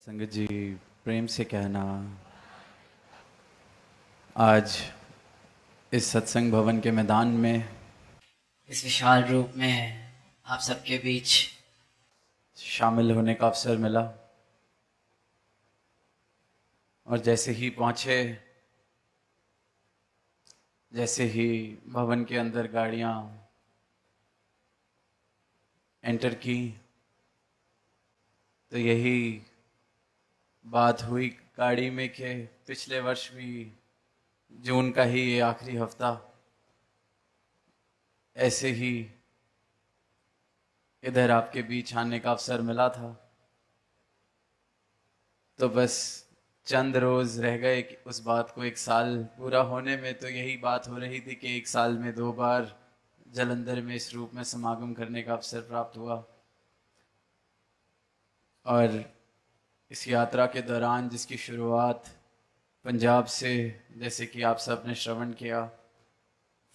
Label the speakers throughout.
Speaker 1: संगत जी, प्रेम से कहना, आज इस सत्संग भवन के मैदान में
Speaker 2: इस विशाल रूप में आप सबके बीच
Speaker 1: शामिल होने का अवसर मिला। और जैसे ही पहुंचे, जैसे ही भवन के अंदर गाड़ियां एंटर की, तो यही बात हुई गाड़ी में कि पिछले वर्ष भी जून का ही ये आखिरी हफ्ता ऐसे ही इधर आपके बीच आने का अवसर मिला था। तो बस चंद रोज रह गए कि उस बात को एक साल पूरा होने में। तो यही बात हो रही थी कि एक साल में 2 बार जलंधर में इस रूप में समागम करने का अवसर प्राप्त हुआ। और इस यात्रा के दौरान जिसकी शुरुआत पंजाब से, जैसे कि आप सब ने श्रवण किया,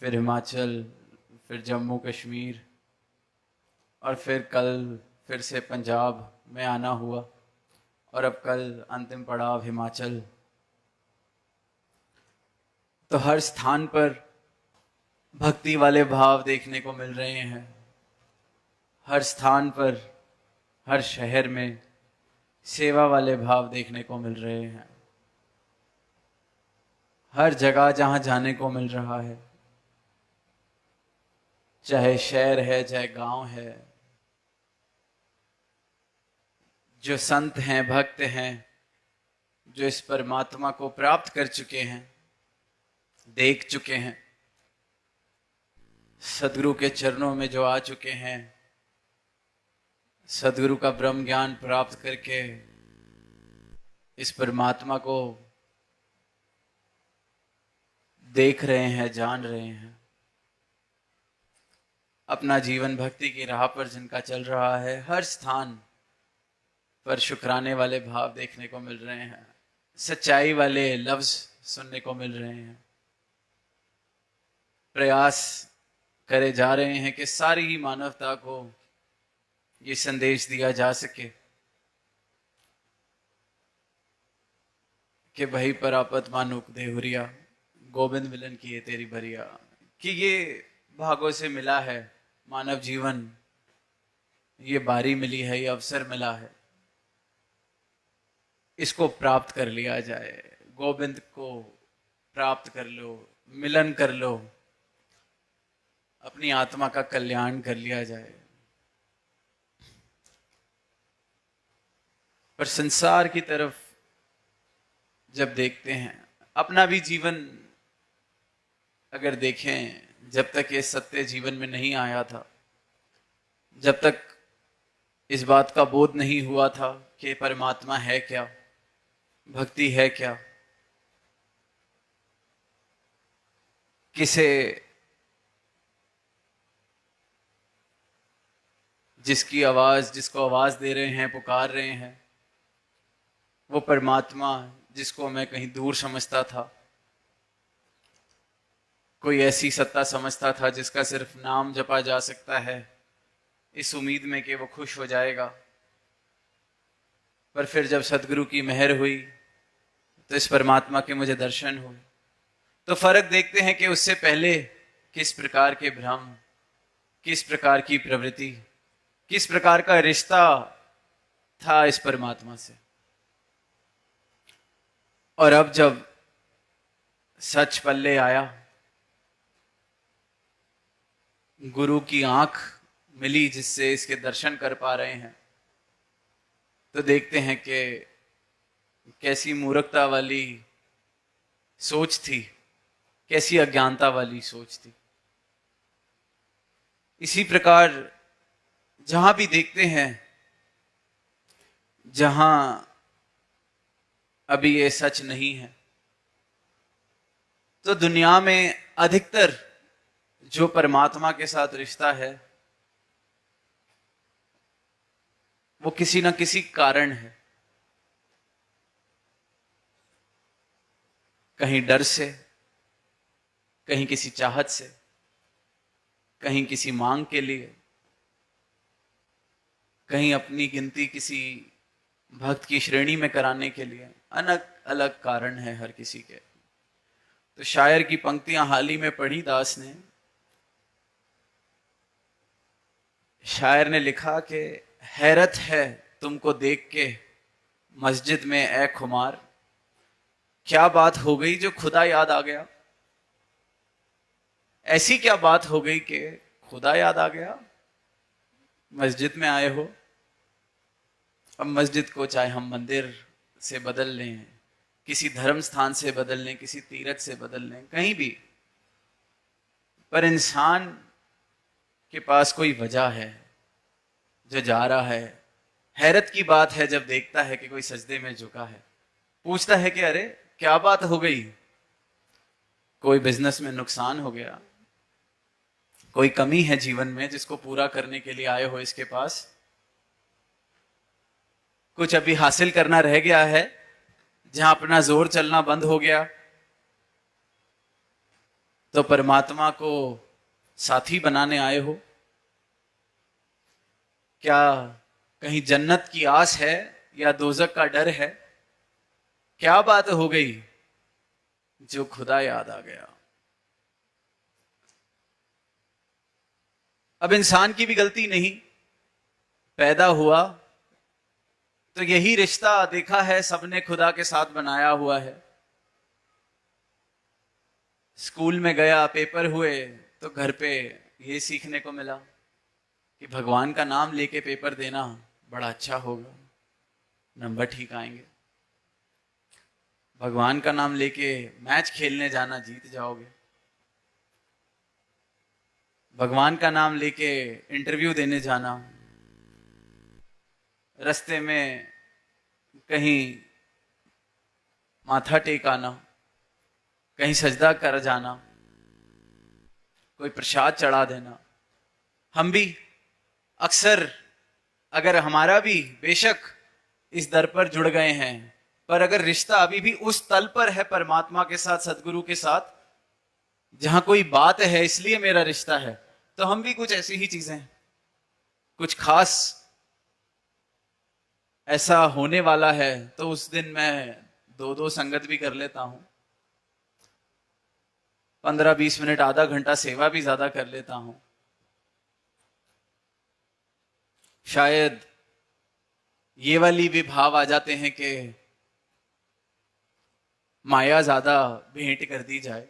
Speaker 1: फिर हिमाचल, फिर जम्मू कश्मीर, और फिर कल फिर से पंजाब में आना हुआ, और अब कल अंतिम पड़ाव हिमाचल। तो हर स्थान पर भक्ति वाले भाव देखने को मिल रहे हैं। हर स्थान पर, हर शहर में सेवा वाले भाव देखने को मिल रहे हैं। हर जगह जहां जाने को मिल रहा है, चाहे शहर है चाहे गांव है, जो संत हैं, भक्त हैं, जो इस परमात्मा को प्राप्त कर चुके हैं, देख चुके हैं, सदगुरु के चरणों में जो आ चुके हैं, सदगुरु का ब्रह्म ज्ञान प्राप्त करके इस परमात्मा को देख रहे हैं, जान रहे हैं, अपना जीवन भक्ति की राह पर जिनका चल रहा है, हर स्थान पर शुक्राने वाले भाव देखने को मिल रहे हैं, सच्चाई वाले लफ्ज सुनने को मिल रहे हैं। प्रयास करे जा रहे हैं कि सारी ही मानवता को ये संदेश दिया जा सके कि भाई परापत मानुक देहुरिया, गोविंद मिलन किए तेरी भरिया। कि ये भागों से मिला है मानव जीवन, ये बारी मिली है, ये अवसर मिला है, इसको प्राप्त कर लिया जाए। गोविंद को प्राप्त कर लो, मिलन कर लो, अपनी आत्मा का कल्याण कर लिया जाए। पर संसार की तरफ जब देखते हैं, अपना भी जीवन अगर देखें, जब तक ये सत्य जीवन में नहीं आया था, जब तक इस बात का बोध नहीं हुआ था कि परमात्मा है क्या, भक्ति है क्या, किसे जिसकी आवाज, जिसको आवाज दे रहे हैं, पुकार रहे हैं, वो परमात्मा जिसको मैं कहीं दूर समझता था, कोई ऐसी सत्ता समझता था जिसका सिर्फ नाम जपा जा सकता है इस उम्मीद में कि वो खुश हो जाएगा। पर फिर जब सदगुरु की मेहर हुई तो इस परमात्मा के मुझे दर्शन हुए। तो फर्क देखते हैं कि उससे पहले किस प्रकार के भ्रम, किस प्रकार की प्रवृत्ति, किस प्रकार का रिश्ता था इस परमात्मा से। और अब जब सच पल्ले आया, गुरु की आंख मिली जिससे इसके दर्शन कर पा रहे हैं, तो देखते हैं कि कैसी मूर्खता वाली सोच थी, कैसी अज्ञानता वाली सोच थी। इसी प्रकार जहां भी देखते हैं, जहां अभी ये सच नहीं है, तो दुनिया में अधिकतर जो परमात्मा के साथ रिश्ता है वो किसी न किसी कारण है। कहीं डर से, कहीं किसी चाहत से, कहीं किसी मांग के लिए, कहीं अपनी गिनती किसी भक्त की श्रेणी में कराने के लिए अलग अलग कारण है हर किसी के। तो शायर की पंक्तियां हाल ही में पढ़ी दास ने। शायर ने लिखा कि हैरत है तुमको देख के मस्जिद में ए खुमार, क्या बात हो गई जो खुदा याद आ गया। ऐसी क्या बात हो गई कि खुदा याद आ गया। मस्जिद में आए हो, अब मस्जिद को चाहे हम मंदिर से बदल लें, किसी धर्म स्थान से बदल लें, किसी तीर्थ से बदल लें, कहीं भी, पर इंसान के पास कोई वजह है जो जा रहा है। हैरत की बात है जब देखता है कि कोई सजदे में झुका है, पूछता है कि अरे क्या बात हो गई। कोई बिजनेस में नुकसान हो गया, कोई कमी है जीवन में जिसको पूरा करने के लिए आए हो इसके पास, कुछ अभी हासिल करना रह गया है जहां अपना जोर चलना बंद हो गया, तो परमात्मा को साथी बनाने आए हो। क्या कहीं जन्नत की आस है या दोजक का डर है। क्या बात हो गई जो खुदा याद आ गया। अब इंसान की भी गलती नहीं, पैदा हुआ तो यही रिश्ता देखा है सबने खुदा के साथ बनाया हुआ है। स्कूल में गया, पेपर हुए तो घर पे ये सीखने को मिला कि भगवान का नाम लेके पेपर देना बड़ा अच्छा होगा, नंबर ठीक आएंगे। भगवान का नाम लेके मैच खेलने जाना, जीत जाओगे। भगवान का नाम लेके इंटरव्यू देने जाना, रास्ते में कहीं माथा टेकाना, कहीं सजदा कर जाना, कोई प्रसाद चढ़ा देना। हम भी अक्सर, अगर हमारा भी बेशक इस दर पर जुड़ गए हैं, पर अगर रिश्ता अभी भी उस तल पर है परमात्मा के साथ, सदगुरु के साथ, जहां कोई बात है इसलिए मेरा रिश्ता है, तो हम भी कुछ ऐसी ही चीजें, कुछ खास ऐसा होने वाला है तो उस दिन मैं दो दो संगत भी कर लेता हूं, 15-20 मिनट, आधा घंटा सेवा भी ज्यादा कर लेता हूं। शायद ये वाली भी भाव आ जाते हैं कि माया ज्यादा भेंट कर दी जाए,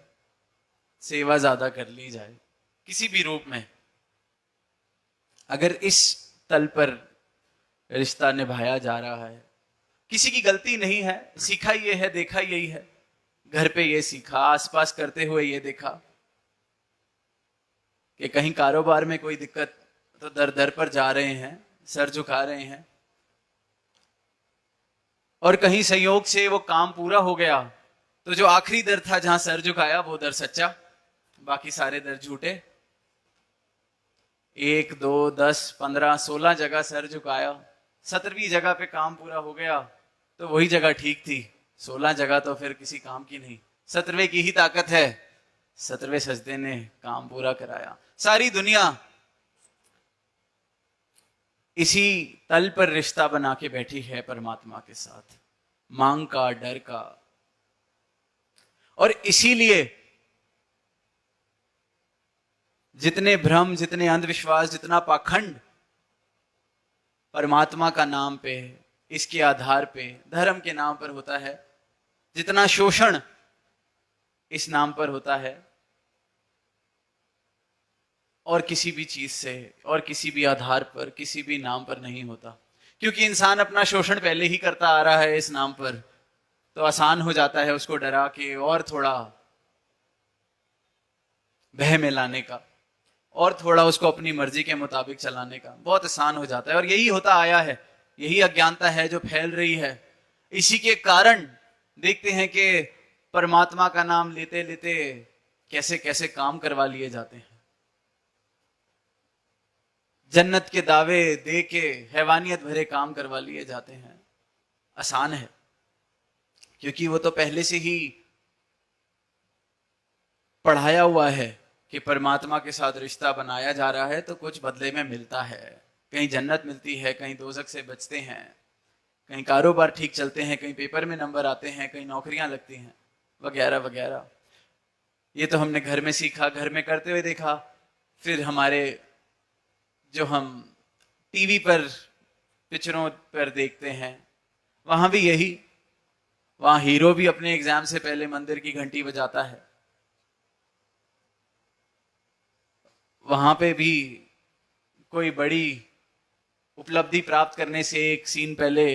Speaker 1: सेवा ज्यादा कर ली जाए, किसी भी रूप में। अगर इस तल पर रिश्ता निभाया जा रहा है, किसी की गलती नहीं है, सीखा ये है, देखा यही है, घर पे ये सीखा, आसपास करते हुए ये देखा कि कहीं कारोबार में कोई दिक्कत तो दर दर पर जा रहे हैं, सर झुका रहे हैं, और कहीं संयोग से वो काम पूरा हो गया तो जो आखिरी दर था जहां सर झुकाया वो दर सच्चा, बाकी सारे दर झूठे। 1, 2, 10, 15, 16 जगह सर झुकाया, 17वीं जगह पे काम पूरा हो गया तो वही जगह ठीक थी, 16 जगह तो फिर किसी काम की नहीं। 17वें की ही ताकत है, 17वें सजदे ने काम पूरा कराया। सारी दुनिया इसी तल पर रिश्ता बना के बैठी है परमात्मा के साथ, मांग का, डर का। और इसीलिए जितने भ्रम, जितने अंधविश्वास, जितना पाखंड परमात्मा का नाम पे, इसके आधार पे, धर्म के नाम पर होता है, जितना शोषण इस नाम पर होता है, और किसी भी चीज से और किसी भी आधार पर, किसी भी नाम पर नहीं होता। क्योंकि इंसान अपना शोषण पहले ही करता आ रहा है इस नाम पर, तो आसान हो जाता है उसको डरा के और थोड़ा भय में लाने का, और थोड़ा उसको अपनी मर्जी के मुताबिक चलाने का बहुत आसान हो जाता है। और यही होता आया है, यही अज्ञानता है जो फैल रही है। इसी के कारण देखते हैं कि परमात्मा का नाम लेते लेते कैसे कैसे काम करवा लिए जाते हैं, जन्नत के दावे दे के हैवानियत भरे काम करवा लिए जाते हैं। आसान है क्योंकि वो तो पहले से ही पढ़ाया हुआ है कि परमात्मा के साथ रिश्ता बनाया जा रहा है तो कुछ बदले में मिलता है, कहीं जन्नत मिलती है, कहीं दोजख से बचते हैं, कहीं कारोबार ठीक चलते हैं, कहीं पेपर में नंबर आते हैं, कहीं नौकरियां लगती हैं, वगैरह वगैरह। ये तो हमने घर में सीखा, घर में करते हुए देखा। फिर हमारे जो हम टीवी पर पिक्चरों पर देखते हैं, वहां भी यही, वहां हीरो भी अपने एग्जाम से पहले मंदिर की घंटी बजाता है, वहां पे भी कोई बड़ी उपलब्धि प्राप्त करने से एक सीन पहले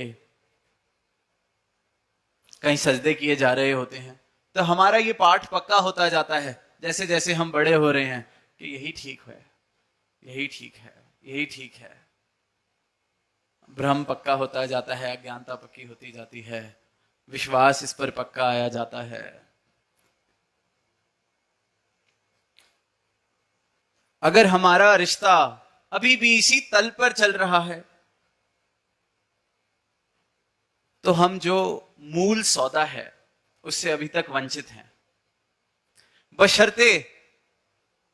Speaker 1: कहीं सजदे किए जा रहे होते हैं। तो हमारा ये पाठ पक्का होता जाता है जैसे जैसे हम बड़े हो रहे हैं कि यही ठीक है, यही ठीक है, यही ठीक है। भ्रम पक्का होता जाता है, अज्ञानता पक्की होती जाती है, विश्वास इस पर पक्का आया जाता है। अगर हमारा रिश्ता अभी भी इसी तल पर चल रहा है तो हम जो मूल सौदा है उससे अभी तक वंचित हैं। बशर्ते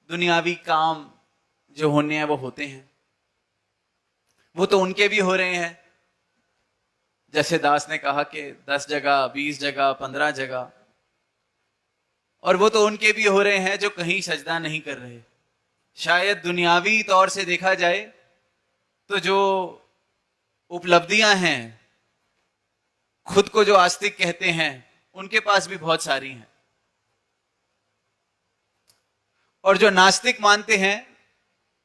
Speaker 1: दुनियावी काम जो होने हैं वो होते हैं, वो तो उनके भी हो रहे हैं। जैसे दास ने कहा कि 10 जगह, 20 जगह, 15 जगह, और वो तो उनके भी हो रहे हैं जो कहीं सजदा नहीं कर रहे। शायद दुनियावी तौर से देखा जाए तो जो उपलब्धियां हैं, खुद को जो आस्तिक कहते हैं, उनके पास भी बहुत सारी हैं, और जो नास्तिक मानते हैं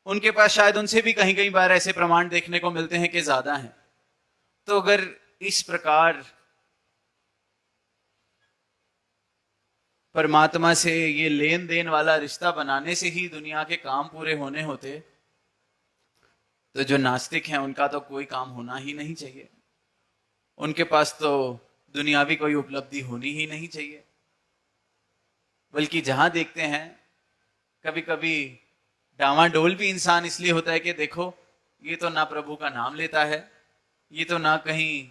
Speaker 1: उनके पास शायद उनसे भी कहीं कहीं बार ऐसे प्रमाण देखने को मिलते हैं कि ज्यादा हैं। तो अगर इस प्रकार परमात्मा से ये लेन देन वाला रिश्ता बनाने से ही दुनिया के काम पूरे होने होते, तो जो नास्तिक हैं उनका तो कोई काम होना ही नहीं चाहिए। उनके पास तो दुनियावी कोई उपलब्धि होनी ही नहीं चाहिए। बल्कि जहां देखते हैं कभी कभी डामाडोल भी इंसान इसलिए होता है कि देखो, ये तो ना प्रभु का नाम लेता है, ये तो ना कहीं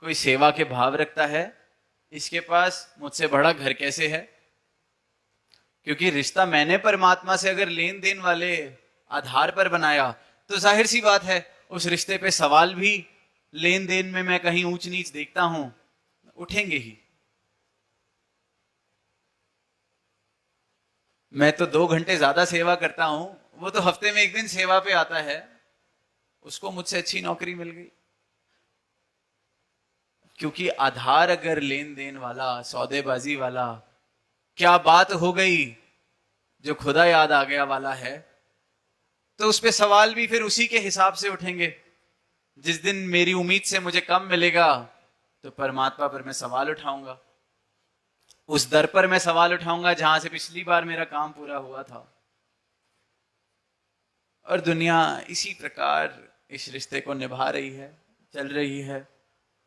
Speaker 1: कोई सेवा के भाव रखता है, इसके पास मुझसे बड़ा घर कैसे है। क्योंकि रिश्ता मैंने परमात्मा से अगर लेन देन वाले आधार पर बनाया तो जाहिर सी बात है उस रिश्ते पे सवाल भी, लेन देन में मैं कहीं ऊंच नीच देखता हूं, उठेंगे ही। मैं तो 2 घंटे ज्यादा सेवा करता हूं, वो तो हफ्ते में 1 दिन सेवा पे आता है, उसको मुझसे अच्छी नौकरी मिल गई। क्योंकि आधार अगर लेन देन वाला, सौदेबाजी वाला, क्या बात हो गई, जो खुदा याद आ गया वाला है, तो उस पे सवाल भी फिर उसी के हिसाब से उठेंगे। जिस दिन मेरी उम्मीद से मुझे कम मिलेगा तो परमात्मा पर मैं सवाल उठाऊंगा, उस दर पर मैं सवाल उठाऊंगा जहां से पिछली बार मेरा काम पूरा हुआ था। और दुनिया इसी प्रकार इस रिश्ते को निभा रही है, चल रही है,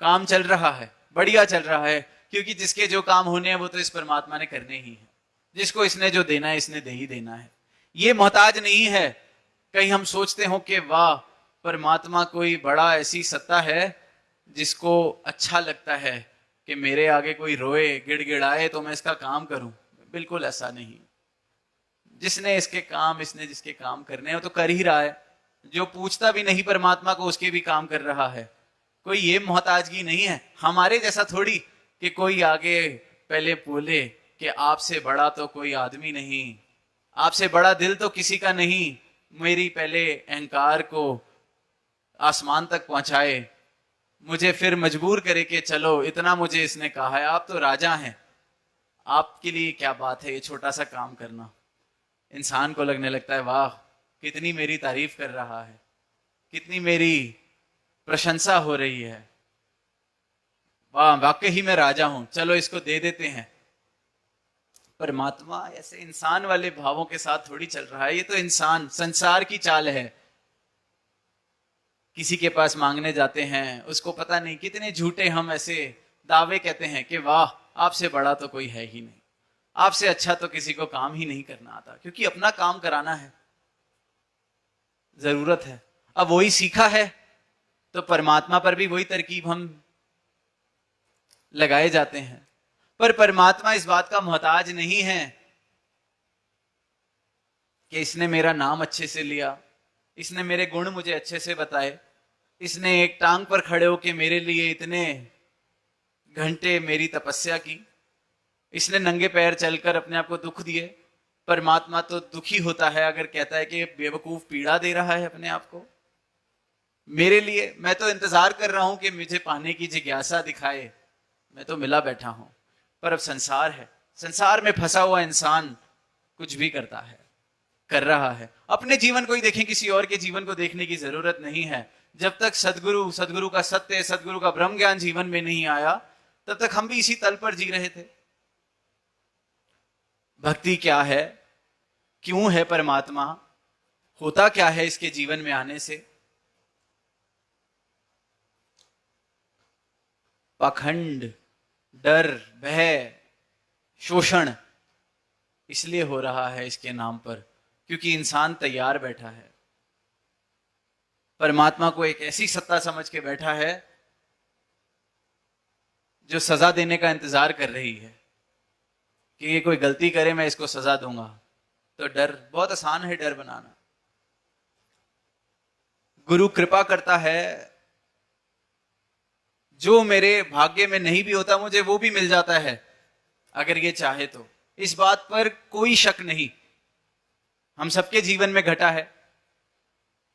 Speaker 1: काम चल रहा है, बढ़िया चल रहा है। क्योंकि जिसके जो काम होने हैं वो तो इस परमात्मा ने करने ही है, जिसको इसने जो देना है इसने दे ही देना है। ये मोहताज नहीं है कहीं हम सोचते हो कि वाह परमात्मा कोई बड़ा ऐसी सत्ता है जिसको अच्छा लगता है कि मेरे आगे कोई रोए गिड़गिड़ाए तो मैं इसका काम करूं। बिल्कुल ऐसा नहीं। जिसने इसके काम, इसने जिसके काम करने हैं तो कर ही रहा है। जो पूछता भी नहीं परमात्मा को उसके भी काम कर रहा है। कोई ये मोहताजगी नहीं है हमारे जैसा थोड़ी कि कोई आगे पहले बोले कि आपसे बड़ा तो कोई आदमी नहीं, आपसे बड़ा दिल तो किसी का नहीं, मेरी पहले अहंकार को आसमान तक पहुंचाए, मुझे फिर मजबूर करे कि चलो इतना मुझे इसने कहा है, आप तो राजा हैं, आपके लिए क्या बात है ये छोटा सा काम करना। इंसान को लगने लगता है वाह कितनी मेरी तारीफ कर रहा है, कितनी मेरी प्रशंसा हो रही है, वाह वाकई ही मैं राजा हूं, चलो इसको दे देते हैं। परमात्मा ऐसे इंसान वाले भावों के साथ थोड़ी चल रहा है। ये तो इंसान, संसार की चाल है। किसी के पास मांगने जाते हैं, उसको पता नहीं कितने झूठे हम ऐसे दावे कहते हैं कि वाह आपसे बड़ा तो कोई है ही नहीं, आपसे अच्छा तो किसी को काम ही नहीं करना आता। क्योंकि अपना काम कराना है, जरूरत है। अब वही सीखा है तो परमात्मा पर भी वही तरकीब हम लगाए जाते हैं। पर परमात्मा इस बात का मोहताज नहीं है कि इसने मेरा नाम अच्छे से लिया, इसने मेरे गुण मुझे अच्छे से बताए, इसने एक टांग पर खड़े होके मेरे लिए इतने घंटे मेरी तपस्या की। इसने नंगे पैर चलकर अपने आप को दुख दिए। परमात्मा तो दुखी होता है अगर कहता है कि बेवकूफ पीड़ा दे रहा है अपने आप को मेरे लिए। मैं तो इंतजार कर रहा हूं कि मुझे पाने की जिज्ञासा दिखाए, मैं तो मिला बैठा हूं। पर अब संसार है, संसार में फंसा हुआ इंसान कुछ भी करता है, कर रहा है। अपने जीवन को ही देखें, किसी और के जीवन को देखने की जरूरत नहीं है। जब तक सदगुरु, सदगुरु का सत्य, सदगुरु का ब्रह्म ज्ञान जीवन में नहीं आया, तब तक हम भी इसी तल पर जी रहे थे। भक्ति क्या है, क्यों है परमात्मा, होता क्या है इसके जीवन में आने से? पाखंड, डर, भय, शोषण इसलिए हो रहा है इसके नाम पर, क्योंकि इंसान तैयार बैठा है। परमात्मा को एक ऐसी सत्ता समझ के बैठा है जो सजा देने का इंतजार कर रही है कि ये कोई गलती करे मैं इसको सजा दूंगा। तो डर बहुत आसान है, डर बनाना। गुरु कृपा करता है, जो मेरे भाग्य में नहीं भी होता मुझे वो भी मिल जाता है अगर ये चाहे तो। इस बात पर कोई शक नहीं। हम सबके जीवन में घटा है,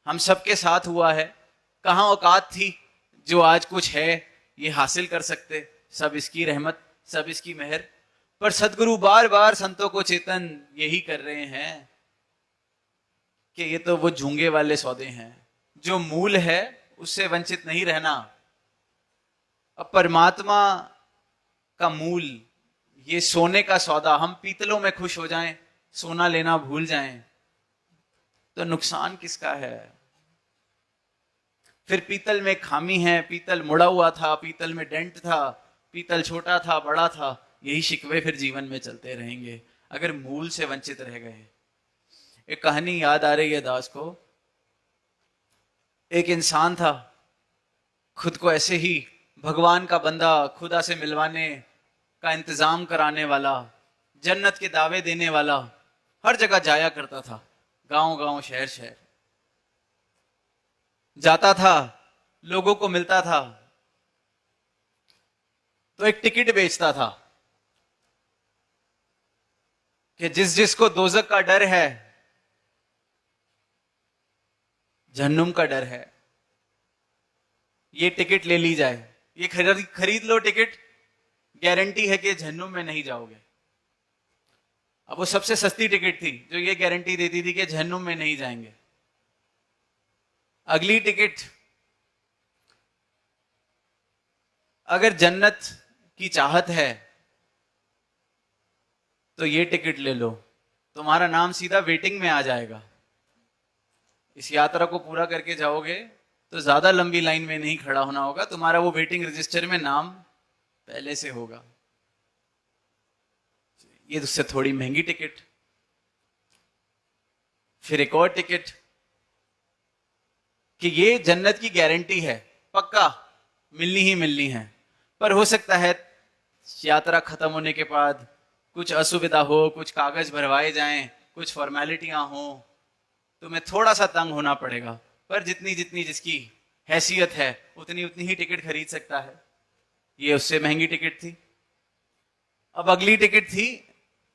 Speaker 1: हम सबके साथ हुआ है। कहां औकात थी जो आज कुछ है ये हासिल कर सकते? सब इसकी रहमत, सब इसकी मेहर। पर सदगुरु बार बार संतों को चेतन यही कर रहे हैं कि ये तो वो झूंगे वाले सौदे हैं, जो मूल है उससे वंचित नहीं रहना। अब परमात्मा का मूल ये सोने का सौदा, हम पीतलों में खुश हो जाएं, सोना लेना भूल जाएं, तो नुकसान किसका है? फिर पीतल में खामी है, पीतल मुड़ा हुआ था, पीतल में डेंट था, पीतल छोटा था, बड़ा था, यही शिकवे फिर जीवन में चलते रहेंगे अगर मूल से वंचित रह गए। एक कहानी याद आ रही है दास को। एक इंसान था, खुद को ऐसे ही भगवान का बंदा, खुदा से मिलवाने का इंतजाम कराने वाला, जन्नत के दावे देने वाला, हर जगह जाया करता था, गांव गांव, शहर शहर जाता था, लोगों को मिलता था। तो एक टिकट बेचता था कि जिस जिसको दोजक का डर है, जहन्नुम का डर है, ये टिकट ले ली जाए, ये खरीद लो टिकट, गारंटी है कि जहन्नुम में नहीं जाओगे। अब वो सबसे सस्ती टिकट थी जो ये गारंटी देती थी कि जहन्नुम में नहीं जाएंगे। अगली टिकट, अगर जन्नत की चाहत है तो ये टिकट ले लो, तुम्हारा नाम सीधा वेटिंग में आ जाएगा। इस यात्रा को पूरा करके जाओगे तो ज्यादा लंबी लाइन में नहीं खड़ा होना होगा, तुम्हारा वो वेटिंग रजिस्टर में नाम पहले से होगा। ये उससे थोड़ी महंगी टिकट। फिर एक और टिकट कि ये जन्नत की गारंटी है, पक्का मिलनी ही मिलनी है, पर हो सकता है यात्रा खत्म होने के बाद कुछ असुविधा हो, कुछ कागज भरवाए जाएं, कुछ फॉर्मेलिटियां हो, तुम्हें थोड़ा सा तंग होना पड़ेगा, पर जितनी जितनी जिसकी हैसियत है उतनी उतनी ही टिकट खरीद सकता है। ये उससे महंगी टिकट थी। अब अगली टिकट थी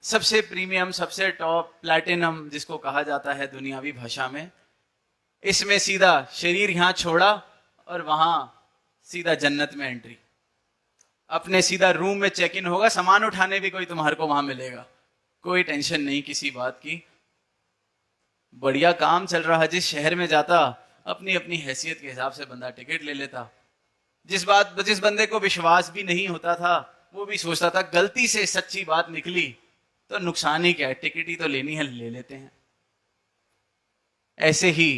Speaker 1: सबसे प्रीमियम, सबसे टॉप, प्लैटिनम जिसको कहा जाता है दुनियावी भाषा में। इसमें सीधा शरीर यहां छोड़ा और वहां सीधा जन्नत में एंट्री। अपने सीधा रूम में चेक इन होगा, सामान उठाने भी कोई तुम्हारे को वहां मिलेगा, कोई टेंशन नहीं किसी बात की। बढ़िया काम चल रहा है। जिस शहर में जाता अपनी अपनी हैसियत के हिसाब से बंदा टिकट ले लेता। जिस बंदे को विश्वास भी नहीं होता था वो भी सोचता था गलती से सच्ची बात निकली तो नुकसान ही क्या है, टिकट ही तो लेनी है, ले लेते हैं। ऐसे ही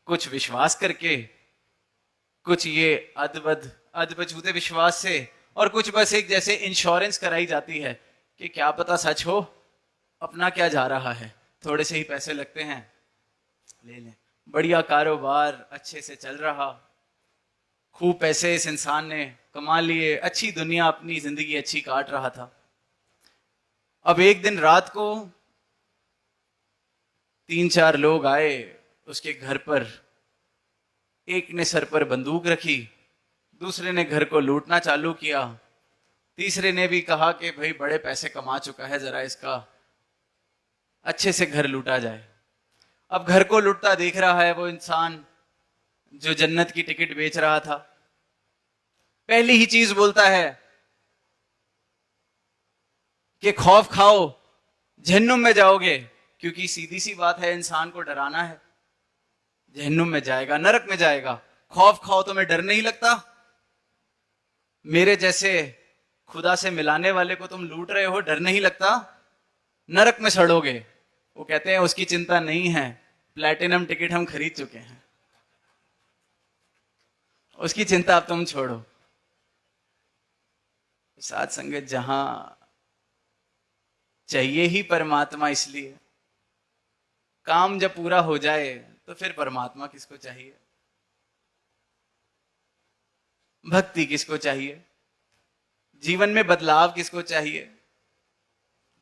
Speaker 1: कुछ विश्वास करके, कुछ ये अधबछूते विश्वास से, और कुछ बस एक जैसे इंश्योरेंस कराई जाती है कि क्या पता सच हो, अपना क्या जा रहा है, थोड़े से ही पैसे लगते हैं, ले लें। बढ़िया कारोबार अच्छे से चल रहा, खूब पैसे इस इंसान ने कमा लिए, अच्छी दुनिया, अपनी जिंदगी अच्छी काट रहा था। अब एक दिन रात को 3-4 लोग आए उसके घर पर एक ने सर पर बंदूक रखी, दूसरे ने घर को लूटना चालू किया, तीसरे ने भी कहा कि भाई बड़े पैसे कमा चुका है, जरा इसका अच्छे से घर लूटा जाए। अब घर को लूटता देख रहा है वो इंसान जो जन्नत की टिकट बेच रहा था। पहली ही चीज बोलता है कि खौफ खाओ, जहन्नुम में जाओगे, क्योंकि सीधी सी बात है, इंसान को डराना है, जहन्नुम में जाएगा, नरक में जाएगा। खौफ खाओ, तुम्हें डर नहीं लगता? मेरे जैसे खुदा से मिलाने वाले को तुम लूट रहे हो, डर नहीं लगता? नरक में सड़ोगे। वो कहते हैं उसकी चिंता नहीं है, प्लैटिनम टिकट हम खरीद चुके हैं, उसकी चिंता अब तुम छोड़ो। साथ संगत, जहां चाहिए ही परमात्मा, इसलिए काम जब पूरा हो जाए तो फिर परमात्मा किसको चाहिए? भक्ति किसको चाहिए? जीवन में बदलाव किसको चाहिए?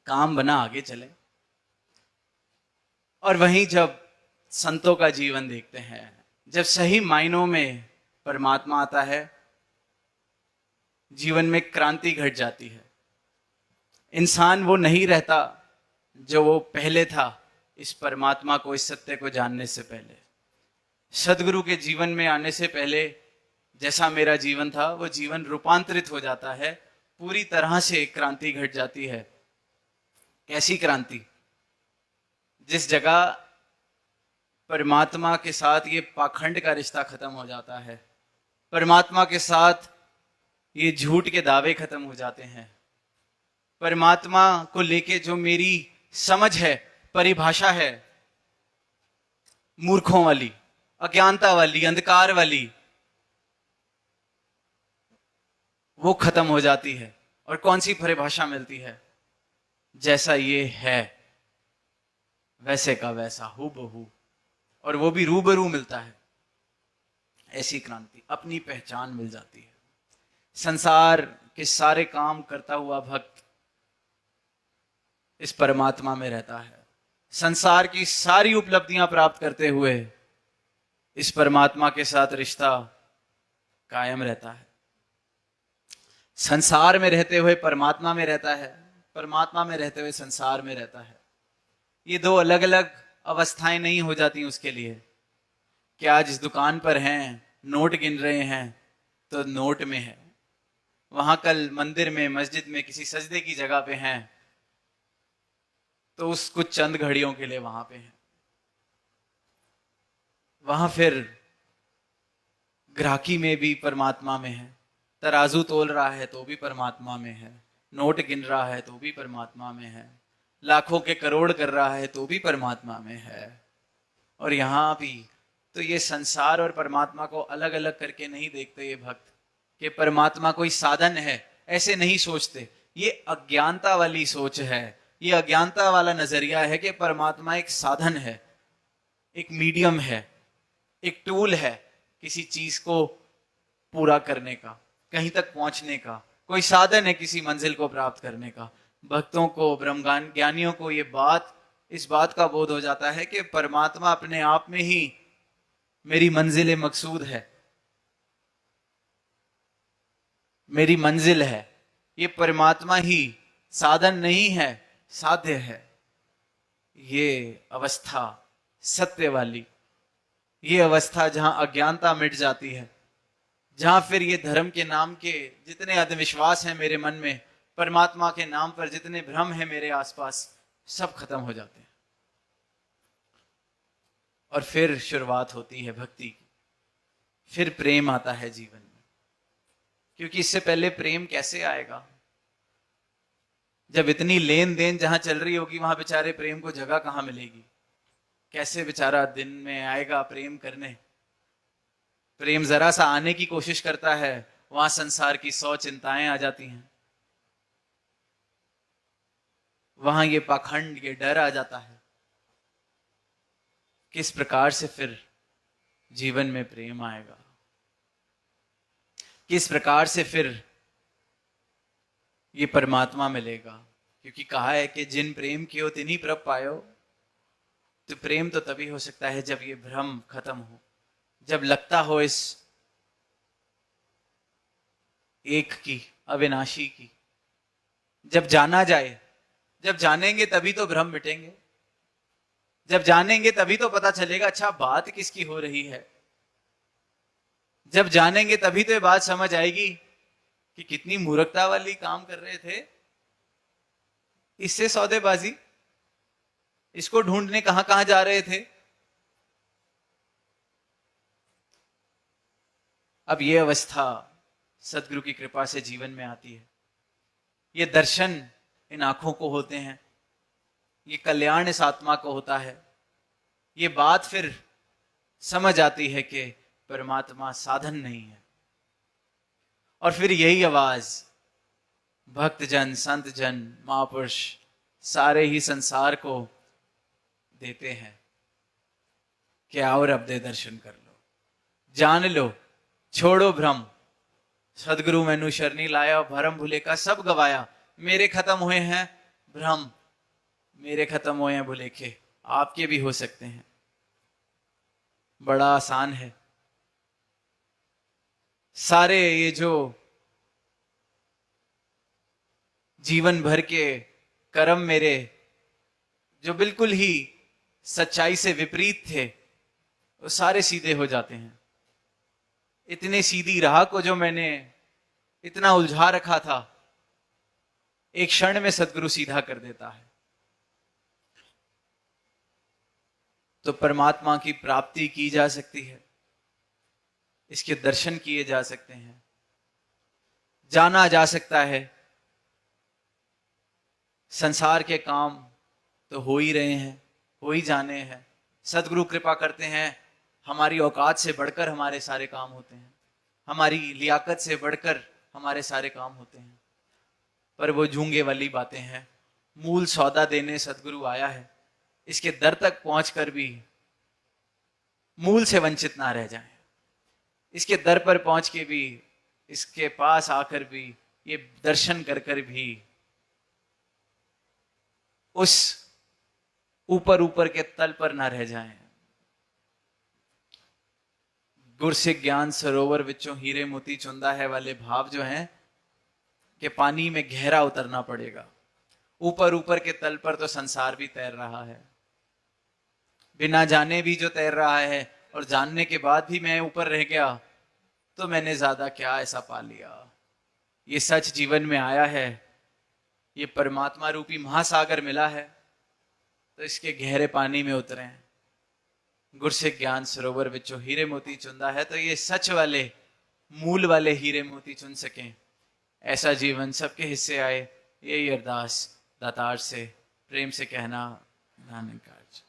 Speaker 1: काम बना आगे चले। और वहीं जब संतों का जीवन देखते हैं, जब सही मायनों में परमात्मा आता है, जीवन में क्रांति घट जाती है। इंसान वो नहीं रहता जो वो पहले था, इस परमात्मा को, इस सत्य को जानने से पहले। सदगुरु के जीवन में आने से पहले जैसा मेरा जीवन था, वो जीवन रूपांतरित हो जाता है, पूरी तरह से क्रांति घट जाती है। कैसी क्रांति? जिस जगह परमात्मा के साथ ये पाखंड का रिश्ता खत्म हो जाता है, परमात्मा के साथ ये झूठ के दावे खत्म हो जाते हैं, परमात्मा को लेके जो मेरी समझ है, परिभाषा है, मूर्खों वाली, अज्ञानता वाली, अंधकार वाली, वो खत्म हो जाती है। और कौन सी परिभाषा मिलती है? जैसा ये है वैसे का वैसा, हूबहू, और वो भी रूबरू मिलता है। ऐसी क्रांति, अपनी पहचान मिल जाती है। संसार के सारे काम करता हुआ भक्त इस परमात्मा में रहता है। संसार की सारी उपलब्धियां प्राप्त करते हुए इस परमात्मा के साथ रिश्ता कायम रहता है। संसार में रहते हुए परमात्मा में रहता है, परमात्मा में रहते हुए संसार में रहता है। ये दो अलग अलग अवस्थाएं नहीं हो जाती उसके लिए कि आज इस दुकान पर हैं, नोट गिन रहे हैं तो नोट में है, वहां कल मंदिर में, मस्जिद में, किसी सजदे की जगह पे हैं तो उस कुछ चंद घड़ियों के लिए वहां पे हैं। वहां फिर ग्राहकी में भी परमात्मा में है, तराजू तोल रहा है तो भी परमात्मा में है, नोट गिन रहा है तो भी परमात्मा में है, लाखों के करोड़ कर रहा है तो भी परमात्मा में है। और यहां भी तो ये संसार और परमात्मा को अलग अलग करके नहीं देखते ये भक्त, कि परमात्मा कोई साधन है, ऐसे नहीं सोचते। ये अज्ञानता वाली सोच है, ये अज्ञानता वाला नजरिया है कि परमात्मा एक साधन है, एक मीडियम है, एक टूल है किसी चीज को पूरा करने का, कहीं तक पहुंचने का, कोई साधन है किसी मंजिल को प्राप्त करने का। भक्तों को, ब्रह्म ज्ञानियों को ये बात, इस बात का बोध हो जाता है कि परमात्मा अपने आप में ही मेरी मंजिल मकसूद है, मेरी मंजिल है। ये परमात्मा ही साधन नहीं है, साध्य है। ये अवस्था सत्य वाली, ये अवस्था जहां अज्ञानता मिट जाती है, जहां फिर ये धर्म के नाम के जितने अंधविश्वास हैं मेरे मन में, परमात्मा के नाम पर जितने भ्रम हैं मेरे आसपास, सब खत्म हो जाते हैं। और फिर शुरुआत होती है भक्ति की, फिर प्रेम आता है जीवन में। क्योंकि इससे पहले प्रेम कैसे आएगा? जब इतनी लेन देन जहां चल रही होगी, वहां बेचारे प्रेम को जगह कहां मिलेगी? कैसे बेचारा दिन में आएगा प्रेम करने? प्रेम जरा सा आने की कोशिश करता है, वहां संसार की 100 चिंताएं आ जाती हैं, वहां ये पाखंड, ये डर आ जाता है। किस प्रकार से फिर जीवन में प्रेम आएगा? किस प्रकार से फिर ये परमात्मा मिलेगा? क्योंकि कहा है कि जिन प्रेम कियो तिन्हीं प्रभ पायो। तो प्रेम तो तभी हो सकता है जब ये भ्रम खत्म हो, जब लगता हो इस एक की, अविनाशी की, जब जाना जाए, जब जानेंगे तभी तो भ्रम मिटेंगे, जब जानेंगे तभी तो पता चलेगा अच्छा बात किसकी हो रही है, जब जानेंगे तभी तो ये बात समझ आएगी कि कितनी मूर्खता वाली काम कर रहे थे, इससे सौदेबाजी, इसको ढूंढने कहां कहां जा रहे थे। अब ये अवस्था सदगुरु की कृपा से जीवन में आती है, ये दर्शन इन आंखों को होते हैं, ये कल्याण इस आत्मा को होता है, ये बात फिर समझ आती है कि परमात्मा साधन नहीं है। और फिर यही आवाज भक्त जन, संत जन, महापुरुष सारे ही संसार को देते हैं कि और अब दे दर्शन कर लो, जान लो, छोड़ो भ्रम, सदगुरु मैनू शरणी लाया, भरम भुले का सब गवाया, मेरे खत्म हुए हैं भ्रम, मेरे खत्म हुए हैं भुलेखे, आपके भी हो सकते हैं। बड़ा आसान है। सारे ये जो जीवन भर के कर्म मेरे जो बिल्कुल ही सच्चाई से विपरीत थे, वो सारे सीधे हो जाते हैं। इतने सीधी राह को जो मैंने इतना उलझा रखा था, एक क्षण में सदगुरु सीधा कर देता है। तो परमात्मा की प्राप्ति की जा सकती है, इसके दर्शन किए जा सकते हैं, जाना जा सकता है। संसार के काम तो हो ही रहे हैं, हो ही जाने हैं। सदगुरु कृपा करते हैं, हमारी औकात से बढ़कर हमारे सारे काम होते हैं, हमारी लियाकत से बढ़कर हमारे सारे काम होते हैं। पर वो झूंगे वाली बातें हैं। मूल सौदा देने सदगुरु आया है, इसके दर तक पहुंचकर भी मूल से वंचित ना रह जाएं, इसके दर पर पहुंच के भी, इसके पास आकर भी, ये दर्शन कर कर भी उस ऊपर ऊपर के तल पर ना रह जाएं। गुर से ज्ञान सरोवर विचों हीरे मोती चुंदा है वाले भाव जो हैं कि पानी में गहरा उतरना पड़ेगा। ऊपर ऊपर के तल पर तो संसार भी तैर रहा है, बिना जाने भी जो तैर रहा है, और जानने के बाद भी मैं ऊपर रह गया तो मैंने ज्यादा क्या ऐसा पा लिया। ये सच जीवन में आया है, ये परमात्मा रूपी महासागर मिला है, तो इसके गहरे पानी में उतरे। गुर से ज्ञान सरोवर विचों हीरे मोती चुंदा है, तो ये सच वाले मूल वाले हीरे मोती चुन सकें, ऐसा जीवन सबके हिस्से आए, यही अरदास दातार से प्रेम से कहना। नानक काज।